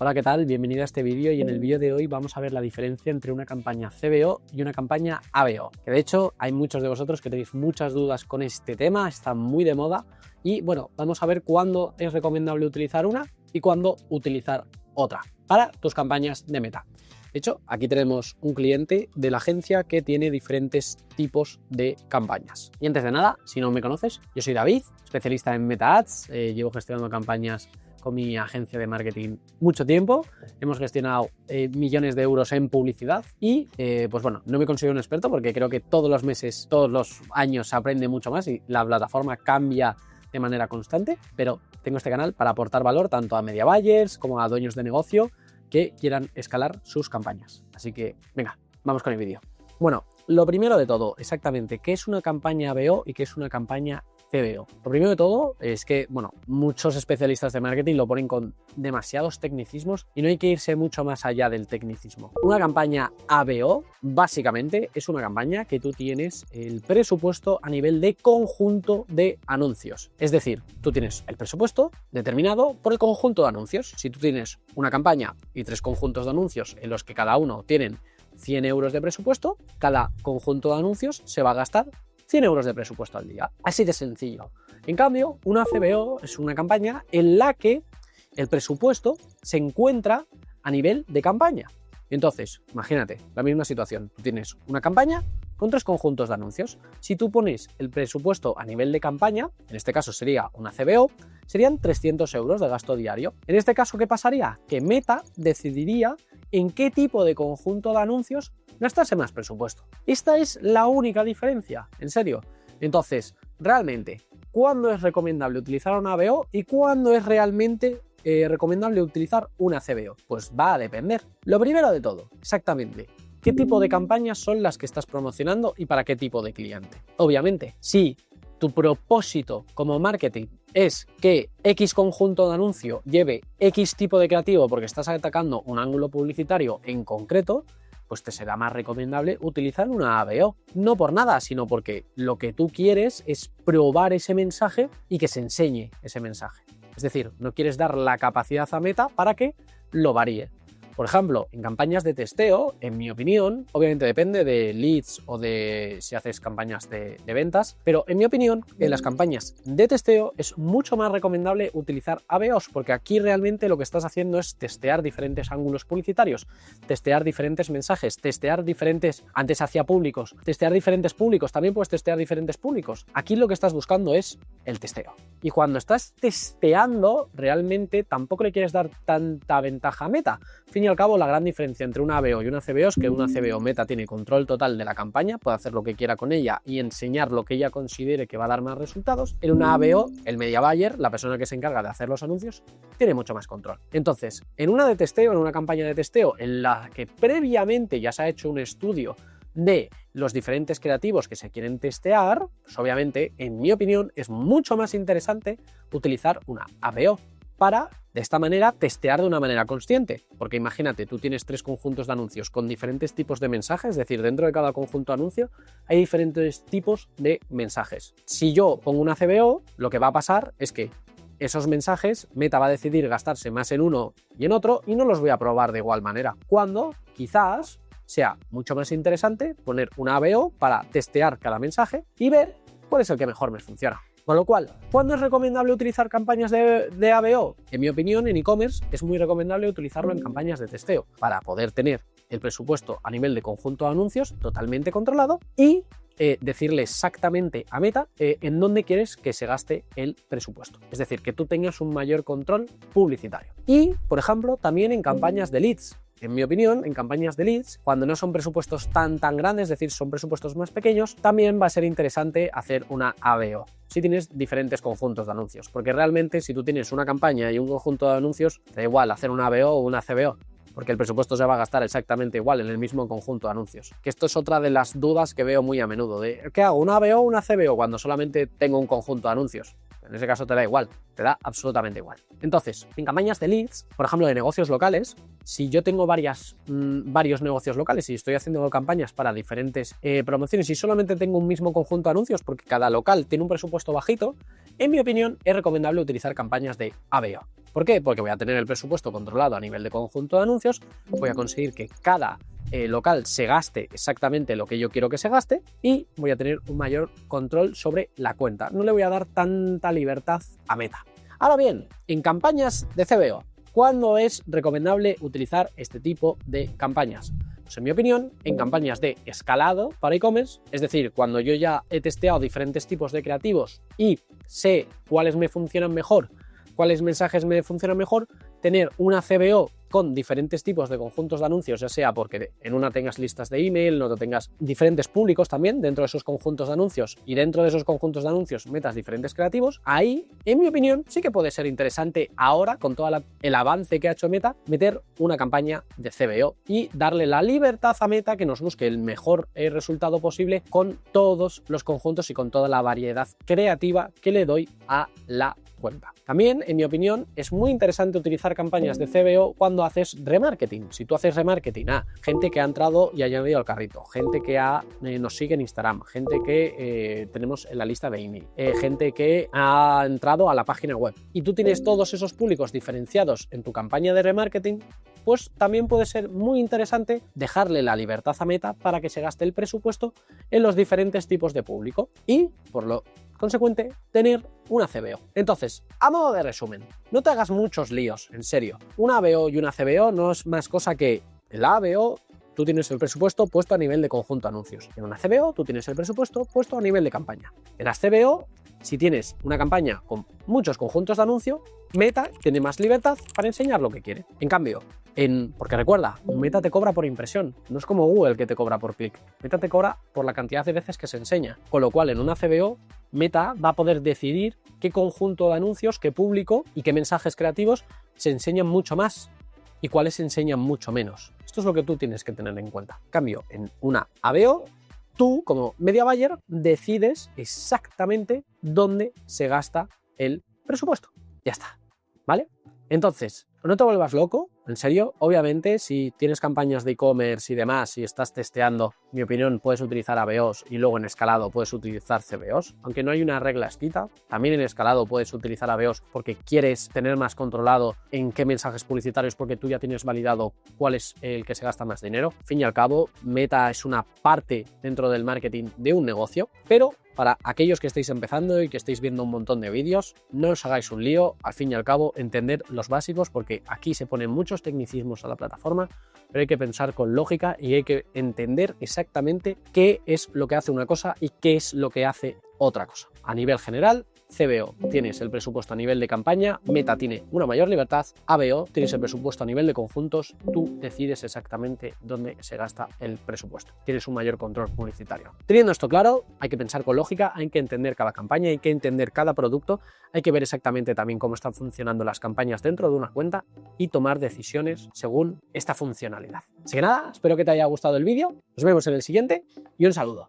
Hola, ¿qué tal? Bienvenido a este vídeo y en el vídeo de hoy vamos a ver la diferencia entre una campaña CBO y una campaña ABO. Que de hecho hay muchos de vosotros que tenéis muchas dudas con este tema, está muy de moda y bueno, vamos a ver cuándo es recomendable utilizar una y cuándo utilizar otra para tus campañas de Meta. De hecho, aquí tenemos un cliente de la agencia que tiene diferentes tipos de campañas. Y antes de nada, si no me conoces, yo soy David, especialista en Meta Ads, llevo gestionando campañas con mi agencia de marketing mucho tiempo, hemos gestionado millones de euros en publicidad y pues bueno, no me considero un experto porque creo que todos los meses, todos los años se aprende mucho más y la plataforma cambia de manera constante, pero tengo este canal para aportar valor tanto a media buyers como a dueños de negocio que quieran escalar sus campañas. Así que venga, vamos con el vídeo. Bueno, lo primero de todo, exactamente, ¿qué es una campaña ABO y qué es una campaña CBO? Lo primero de todo es que, bueno, muchos especialistas de marketing lo ponen con demasiados tecnicismos y no hay que irse mucho más allá del tecnicismo. Una campaña ABO, básicamente, es una campaña que tú tienes el presupuesto a nivel de conjunto de anuncios. Es decir, tú tienes el presupuesto determinado por el conjunto de anuncios. Si tú tienes una campaña y 3 conjuntos de anuncios en los que cada uno tienen 100 euros de presupuesto, cada conjunto de anuncios se va a gastar 100 euros de presupuesto al día. Así de sencillo. En cambio, una CBO es una campaña en la que el presupuesto se encuentra a nivel de campaña. Entonces, imagínate, la misma situación. Tú tienes una campaña con 3 conjuntos de anuncios. Si tú pones el presupuesto a nivel de campaña, en este caso sería una CBO, serían 300 euros de gasto diario. En este caso, ¿qué pasaría? Que Meta decidiría en qué tipo de conjunto de anuncios gastarse más presupuesto. Esta es la única diferencia, en serio. Entonces, realmente, ¿cuándo es recomendable utilizar una ABO y cuándo es realmente recomendable utilizar una CBO? Pues va a depender. Lo primero de todo, exactamente, ¿qué tipo de campañas son las que estás promocionando y para qué tipo de cliente? Obviamente, si tu propósito como marketing es que X conjunto de anuncio lleve X tipo de creativo porque estás atacando un ángulo publicitario en concreto, pues te será más recomendable utilizar una ABO. No por nada, sino porque lo que tú quieres es probar ese mensaje y que se enseñe ese mensaje. Es decir, no quieres dar la capacidad a Meta para que lo varíe. Por ejemplo, en campañas de testeo, en mi opinión, obviamente depende de leads o de si haces campañas de ventas, pero en mi opinión, en las campañas de testeo es mucho más recomendable utilizar ABOs, porque aquí realmente lo que estás haciendo es testear diferentes ángulos publicitarios, testear diferentes mensajes, testear diferentes, antes hacía públicos, testear diferentes públicos, también puedes testear diferentes públicos. Aquí lo que estás buscando es el testeo. Y cuando estás testeando, realmente tampoco le quieres dar tanta ventaja a Meta. Al fin y al cabo, la gran diferencia entre una ABO y una CBO es que una CBO Meta tiene control total de la campaña, puede hacer lo que quiera con ella y enseñar lo que ella considere que va a dar más resultados. En una ABO, el media buyer, la persona que se encarga de hacer los anuncios, tiene mucho más control. Entonces, en una de testeo, en una campaña de testeo en la que previamente ya se ha hecho un estudio de los diferentes creativos que se quieren testear, pues obviamente, en mi opinión, es mucho más interesante utilizar una ABO para, de esta manera, testear de una manera consciente. Porque imagínate, tú tienes 3 conjuntos de anuncios con diferentes tipos de mensajes, es decir, dentro de cada conjunto de anuncio hay diferentes tipos de mensajes. Si yo pongo una CBO, lo que va a pasar es que esos mensajes Meta va a decidir gastarse más en uno y en otro y no los voy a probar de igual manera. Cuando quizás sea mucho más interesante poner una ABO para testear cada mensaje y ver cuál es el que mejor me funciona. Con lo cual, ¿cuándo es recomendable utilizar campañas de ABO? En mi opinión, en e-commerce es muy recomendable utilizarlo en campañas de testeo para poder tener el presupuesto a nivel de conjunto de anuncios totalmente controlado y decirle exactamente a Meta en dónde quieres que se gaste el presupuesto. Es decir, que tú tengas un mayor control publicitario. Y, por ejemplo, también en campañas de leads. En mi opinión, en campañas de leads, cuando no son presupuestos tan grandes, es decir, son presupuestos más pequeños, también va a ser interesante hacer una ABO si tienes diferentes conjuntos de anuncios, porque realmente si tú tienes una campaña y un conjunto de anuncios, te da igual hacer una ABO o una CBO, porque el presupuesto se va a gastar exactamente igual en el mismo conjunto de anuncios. Que esto es otra de las dudas que veo muy a menudo, de ¿qué hago? ¿Una ABO o una CBO? Cuando solamente tengo un conjunto de anuncios. En ese caso te da igual, te da absolutamente igual. Entonces, en campañas de leads, por ejemplo, de negocios locales, si yo tengo varios negocios locales y estoy haciendo campañas para diferentes promociones y solamente tengo un mismo conjunto de anuncios porque cada local tiene un presupuesto bajito, en mi opinión es recomendable utilizar campañas de ABO. ¿Por qué? Porque voy a tener el presupuesto controlado a nivel de conjunto de anuncios, voy a conseguir que cada local se gaste exactamente lo que yo quiero que se gaste y voy a tener un mayor control sobre la cuenta. No le voy a dar tanta libertad a Meta. Ahora bien, en campañas de CBO, ¿cuándo es recomendable utilizar este tipo de campañas? Pues en mi opinión, en campañas de escalado para e-commerce, es decir, cuando yo ya he testeado diferentes tipos de creativos y sé cuáles me funcionan mejor, cuáles mensajes me funcionan mejor, tener una CBO con diferentes tipos de conjuntos de anuncios, ya sea porque en una tengas listas de email, en otra tengas diferentes públicos también dentro de esos conjuntos de anuncios y dentro de esos conjuntos de anuncios metas diferentes creativos, ahí, en mi opinión, sí que puede ser interesante ahora, con todo el avance que ha hecho Meta, meter una campaña de CBO y darle la libertad a Meta que nos busque el mejor resultado posible con todos los conjuntos y con toda la variedad creativa que le doy a la cuenta. También, en mi opinión, es muy interesante utilizar campañas de CBO cuando haces remarketing. Si tú haces remarketing a gente que ha entrado y ha añadido al carrito, gente que nos sigue en Instagram, gente que tenemos en la lista de email, gente que ha entrado a la página web y tú tienes todos esos públicos diferenciados en tu campaña de remarketing, pues también puede ser muy interesante dejarle la libertad a Meta para que se gaste el presupuesto en los diferentes tipos de público y, por lo consecuente, tener una CBO. Entonces, a modo de resumen, no te hagas muchos líos, en serio. Una ABO y una CBO no es más cosa que la ABO, tú tienes el presupuesto puesto a nivel de conjunto de anuncios. En una CBO, tú tienes el presupuesto puesto a nivel de campaña. En las CBO, si tienes una campaña con muchos conjuntos de anuncio, Meta tiene más libertad para enseñar lo que quiere. En cambio, porque recuerda, Meta te cobra por impresión, no es como Google que te cobra por clic. Meta te cobra por la cantidad de veces que se enseña. Con lo cual, en una CBO, Meta va a poder decidir qué conjunto de anuncios, qué público y qué mensajes creativos se enseñan mucho más y cuáles se enseñan mucho menos. Esto es lo que tú tienes que tener en cuenta. En cambio, en una ABO, tú como media buyer decides exactamente dónde se gasta el presupuesto. Ya está, ¿vale? Entonces, no te vuelvas loco, en serio. Obviamente, si tienes campañas de e-commerce y demás, y estás testeando, mi opinión, puedes utilizar ABOs y luego en escalado puedes utilizar CBOs, aunque no hay una regla escrita. También en escalado puedes utilizar ABOs porque quieres tener más controlado en qué mensajes publicitarios, porque tú ya tienes validado cuál es el que se gasta más dinero. Al fin y al cabo, Meta es una parte dentro del marketing de un negocio, pero para aquellos que estéis empezando y que estéis viendo un montón de vídeos, no os hagáis un lío, al fin y al cabo, entender los básicos, porque aquí se ponen muchos tecnicismos a la plataforma, pero hay que pensar con lógica y hay que entender exactamente qué es lo que hace una cosa y qué es lo que hace otra cosa. A nivel general, CBO tienes el presupuesto a nivel de campaña, Meta tiene una mayor libertad, ABO tienes el presupuesto a nivel de conjuntos, tú decides exactamente dónde se gasta el presupuesto, tienes un mayor control publicitario. Teniendo esto claro, hay que pensar con lógica, hay que entender cada campaña, hay que entender cada producto, hay que ver exactamente también cómo están funcionando las campañas dentro de una cuenta y tomar decisiones según esta funcionalidad. Así que nada, espero que te haya gustado el vídeo, nos vemos en el siguiente y un saludo.